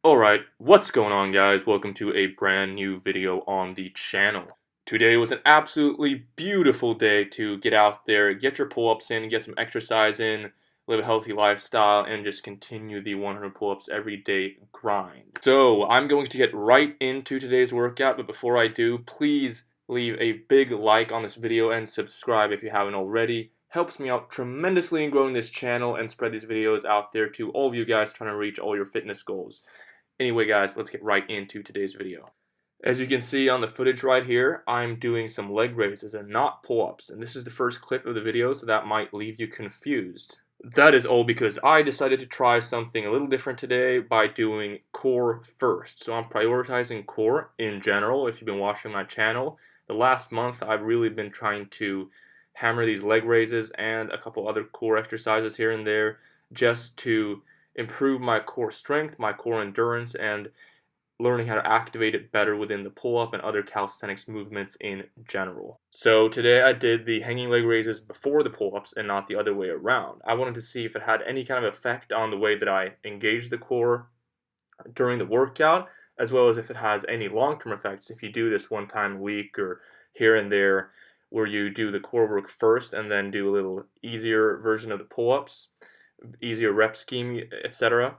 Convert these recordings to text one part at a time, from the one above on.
Alright, what's going on guys? Welcome to a brand new video on the channel. Today was an absolutely beautiful day to get out there, get your pull-ups in, get some exercise in, live a healthy lifestyle, and just continue the 100 pull-ups every day grind. So, I'm going to get right into today's workout, but before I do, please leave a big like on this video and subscribe if you haven't already. Helps me out tremendously in growing this channel and spread these videos out there to all of you guys trying to reach all your fitness goals. Anyway guys, let's get right into today's video. As you can see on the footage right here, I'm doing some leg raises and not pull-ups, and this is the first clip of the video, so that might leave you confused. That is all because I decided to try something a little different today by doing core first. So I'm prioritizing core in general. If you've been watching my channel, the last month I've really been trying to hammer these leg raises and a couple other core exercises here and there just to improve my core strength, my core endurance, and learning how to activate it better within the pull-up and other calisthenics movements in general. So today I did the hanging leg raises before the pull-ups and not the other way around. I wanted to see if it had any kind of effect on the way that I engage the core during the workout, as well as if it has any long-term effects if you do this one time a week or here and there, where you do the core work first and then do a little easier version of the pull-ups, easier rep scheme, etc.,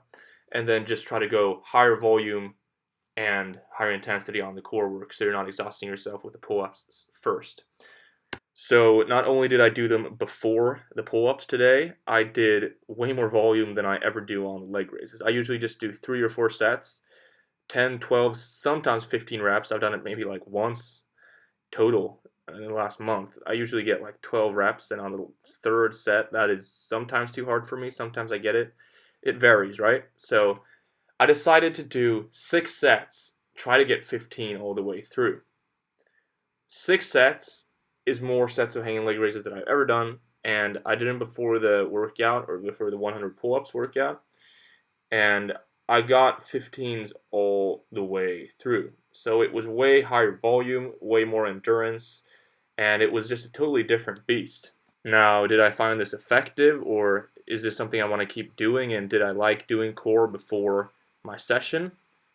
and then just try to go higher volume and higher intensity on the core work so you're not exhausting yourself with the pull-ups first. So not only did I do them before the pull-ups today, I did way more volume than I ever do on leg raises. I usually just do 3 or 4 sets, 10, 12, sometimes 15 reps. I've done it maybe like once total in the last month. I usually get like 12 reps, and on the third set, that is sometimes too hard for me. Sometimes I get it. It varies, right? So I decided to do 6 sets, try to get 15 all the way through. 6 sets is more sets of hanging leg raises than I've ever done, and I did them before the workout, or before the 100 pull-ups workout, and I got 15s all the way through. So it was way higher volume, way more endurance, and it was just a totally different beast. Now, did I find this effective, or is this something I want to keep doing, and did I like doing core before my session?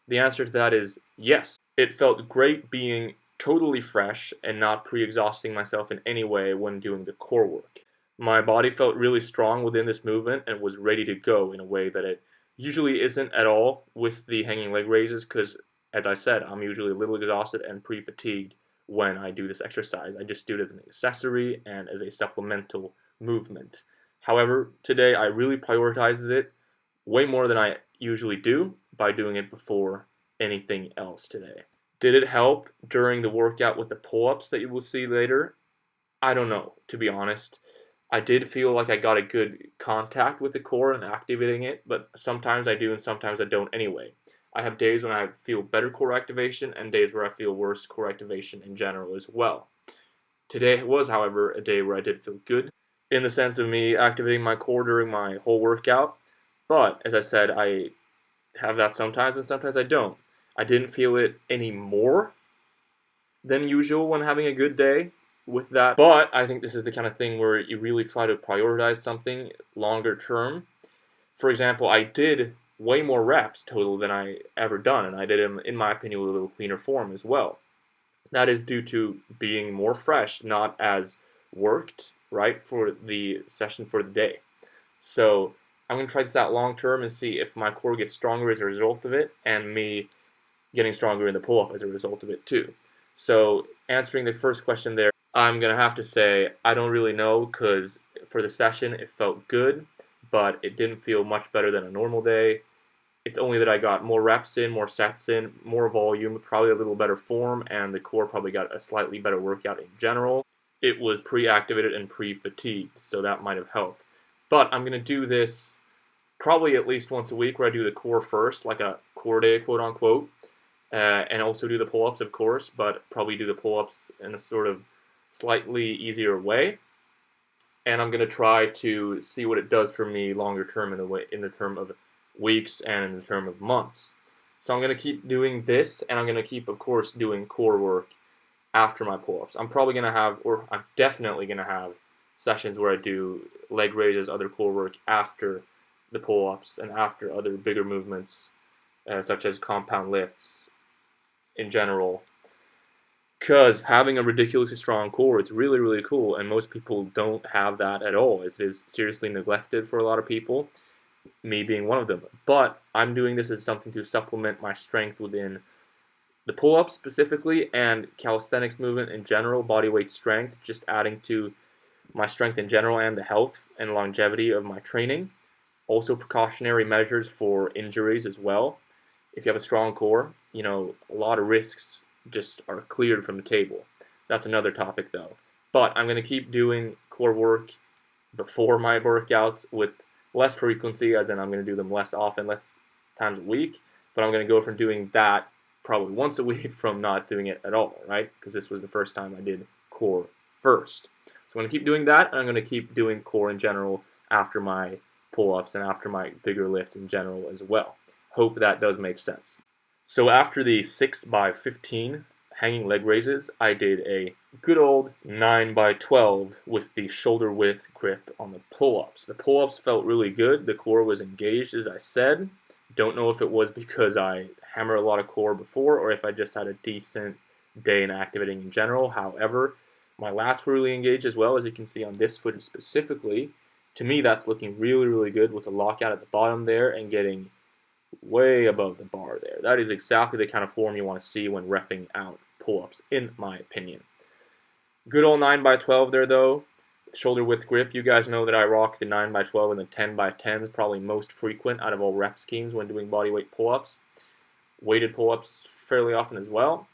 The answer to that is yes. It felt great being totally fresh and not pre-exhausting myself in any way when doing the core work. My body felt really strong within this movement and was ready to go in a way that it usually isn't at all with the hanging leg raises because, as I said, I'm usually a little exhausted and pre-fatigued when I do this exercise. I just do it as an accessory and as a supplemental movement. However, today I really prioritized it way more than I usually do by doing it before anything else today. Did it help during the workout with the pull-ups that you will see later? I don't know, to be honest. I did feel like I got a good contact with the core and activating it, but sometimes I do and sometimes I don't anyway. I have days when I feel better core activation and days where I feel worse core activation in general as well. Today was, however, a day where I did feel good in the sense of me activating my core during my whole workout, but as I said, I have that sometimes and sometimes I don't. I didn't feel it any more than usual when having a good day with that, but I think this is the kind of thing where you really try to prioritize something longer term. For example, I did way more reps total than I ever done, and I did them, in my opinion, with a little cleaner form as well. That is due to being more fresh, not as worked, right, for the session for the day. So I'm going to try this out long term and see if my core gets stronger as a result of it, and me getting stronger in the pull-up as a result of it too. So answering the first question there, I'm going to have to say I don't really know because for the session it felt good, but it didn't feel much better than a normal day. It's only that I got more reps in, more sets in, more volume, probably a little better form, and the core probably got a slightly better workout in general. It was pre-activated and pre-fatigued, so that might have helped. But I'm going to do this probably at least once a week where I do the core first, like a core day, quote unquote, and also do the pull-ups, of course, but probably do the pull-ups in a sort of slightly easier way. And I'm going to try to see what it does for me longer term in the term of weeks and in the term of months. So I'm going to keep doing this, and I'm going to keep, of course, doing core work after my pull-ups. I'm probably going to have, or I'm definitely going to have sessions where I do leg raises, other core work after the pull-ups and after other bigger movements such as compound lifts in general. Because having a ridiculously strong core is really, really cool, and most people don't have that at all. It is seriously neglected for a lot of people, me being one of them. But I'm doing this as something to supplement my strength within the pull-ups specifically, and calisthenics movement in general, body weight strength, just adding to my strength in general and the health and longevity of my training. Also precautionary measures for injuries as well. If you have a strong core, a lot of risks just are cleared from the table. That's another topic though. But I'm going to keep doing core work before my workouts with less frequency, as in I'm going to do them less often, less times a week. But I'm going to go from doing that probably once a week from not doing it at all, right? Because this was the first time I did core first. So I'm going to keep doing that, and I'm going to keep doing core in general after my pull-ups and after my bigger lifts in general as well. Hope that does make sense. So after the 6x15 hanging leg raises, I did a good old 9x12 with the shoulder width grip on the pull-ups. The pull-ups felt really good. The core was engaged, as I said. Don't know if it was because I hammered a lot of core before or if I just had a decent day in activating in general. However, my lats were really engaged as well, as you can see on this footage specifically. To me, that's looking really, really good with the lockout at the bottom there and getting way above the bar there. That is exactly the kind of form you want to see when repping out pull-ups, in my opinion. Good old 9x12 there, though. Shoulder width grip. You guys know that I rock the 9x12 and the 10x10s, probably most frequent out of all rep schemes when doing bodyweight pull-ups. Weighted pull-ups fairly often as well.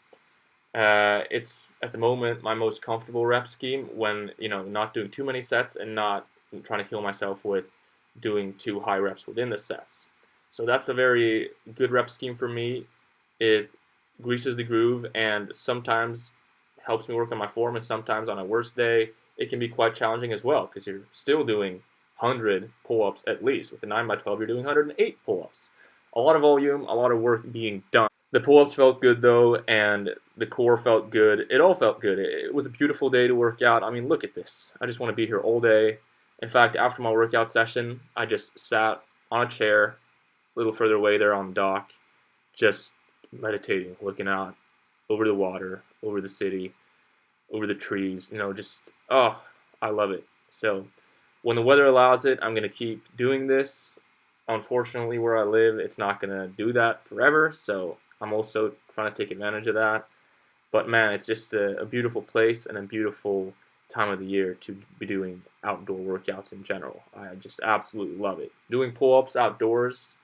It's at the moment my most comfortable rep scheme when not doing too many sets and not trying to kill myself with doing too high reps within the sets. So that's a very good rep scheme for me. It greases the groove and sometimes helps me work on my form, and sometimes on a worse day it can be quite challenging as well because you're still doing 100 pull-ups at least. With the 9x12 you're doing 108 pull-ups. A lot of volume, a lot of work being done. The pull-ups felt good though, and the core felt good. It all felt good. It was a beautiful day to work out. I mean, look at this. I just want to be here all day. In fact, after my workout session, I just sat on a chair a little further away there on the dock, just meditating, looking out over the water, over the city, over the trees, I love it. So when the weather allows it, I'm going to keep doing this. Unfortunately, where I live, it's not going to do that forever, so I'm also trying to take advantage of that. But man, it's just a beautiful place and a beautiful time of the year to be doing outdoor workouts in general. I just absolutely love it. Doing pull-ups outdoors,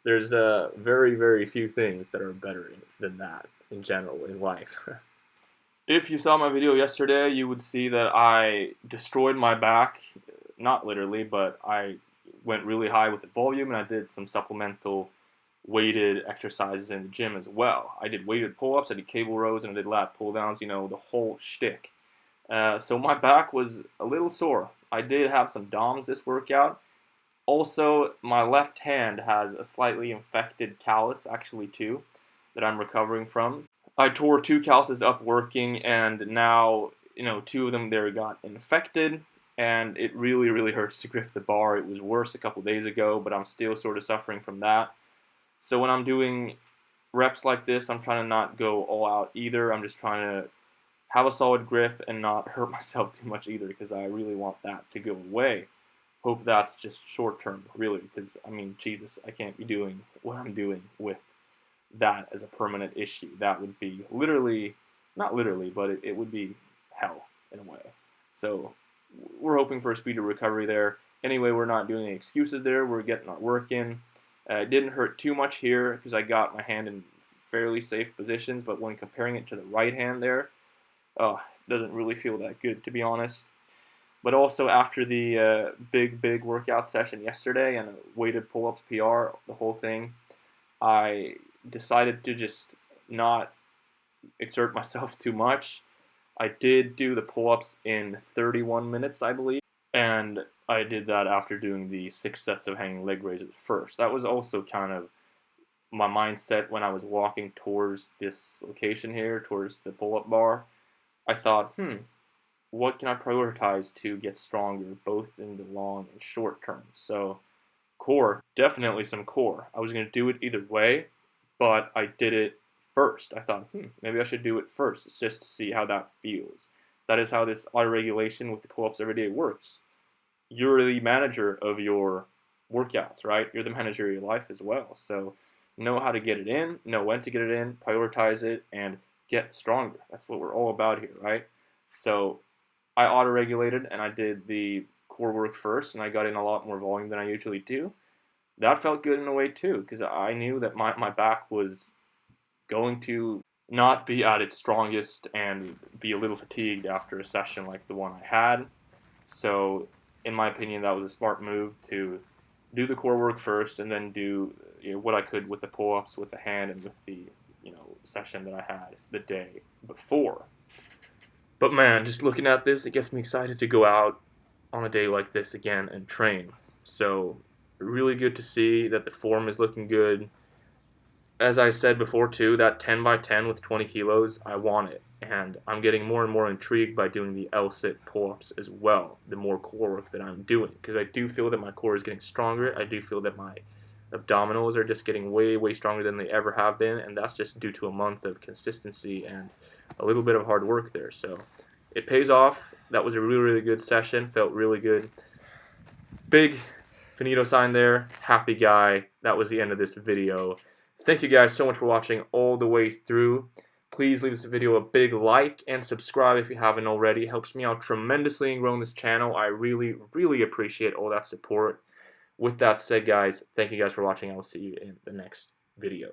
there's very, very few things that are better than that in general in life. If you saw my video yesterday, you would see that I destroyed my back. Not literally, but I went really high with the volume, and I did some supplemental weighted exercises in the gym as well. I did weighted pull-ups, I did cable rows, and I did lat pull-downs, the whole shtick. So my back was a little sore. I did have some DOMs this workout. Also, my left hand has a slightly infected callus, actually two, that I'm recovering from. I tore 2 calluses up working, and now, 2 of them there got infected, and it really, really hurts to grip the bar. It was worse a couple days ago, but I'm still sort of suffering from that. So when I'm doing reps like this, I'm trying to not go all out either. I'm just trying to have a solid grip and not hurt myself too much either, because I really want that to go away. Hope that's just short term, really, because, Jesus, I can't be doing what I'm doing with that as a permanent issue. That would be literally, not literally, but it would be hell in a way. So we're hoping for a speedy recovery there. Anyway, we're not doing any excuses there. We're getting our work in. It didn't hurt too much here because I got my hand in fairly safe positions, but when comparing it to the right hand there, it doesn't really feel that good, to be honest. But also after the big workout session yesterday and a weighted pull-ups PR, the whole thing, I decided to just not exert myself too much. I did do the pull-ups in 31 minutes, I believe, and I did that after doing the 6 sets of hanging leg raises first. That was also kind of my mindset when I was walking towards this location here, towards the pull-up bar. I thought, what can I prioritize to get stronger, both in the long and short term? So core, definitely some core. I was going to do it either way. but I did it first. I thought, maybe I should do it first. It's just to see how that feels. That is how this auto-regulation with the pull-ups every day works. You're the manager of your workouts, right? You're the manager of your life as well. So know how to get it in, know when to get it in, prioritize it, and get stronger. That's what we're all about here, right? So I auto-regulated and I did the core work first, and I got in a lot more volume than I usually do. That felt good in a way too, because I knew that my back was going to not be at its strongest and be a little fatigued after a session like the one I had. So, in my opinion, that was a smart move to do the core work first and then do what I could with the pull-ups, with the hand, and with the session that I had the day before. But man, just looking at this, it gets me excited to go out on a day like this again and train. So, really good to see that the form is looking good. As I said before too, that 10 by 10 with 20 kilos, I want it. And I'm getting more and more intrigued by doing the L-sit pull-ups as well, the more core work that I'm doing. Because I do feel that my core is getting stronger. I do feel that my abdominals are just getting way, way stronger than they ever have been. And that's just due to a month of consistency and a little bit of hard work there. So it pays off. That was a really, really good session. Felt really good. Big finito sign there. Happy guy. That was the end of this video. Thank you guys so much for watching all the way through. Please leave this video a big like and subscribe if you haven't already. It helps me out tremendously in growing this channel. I really, really appreciate all that support. With that said, guys, thank you guys for watching. I will see you in the next video.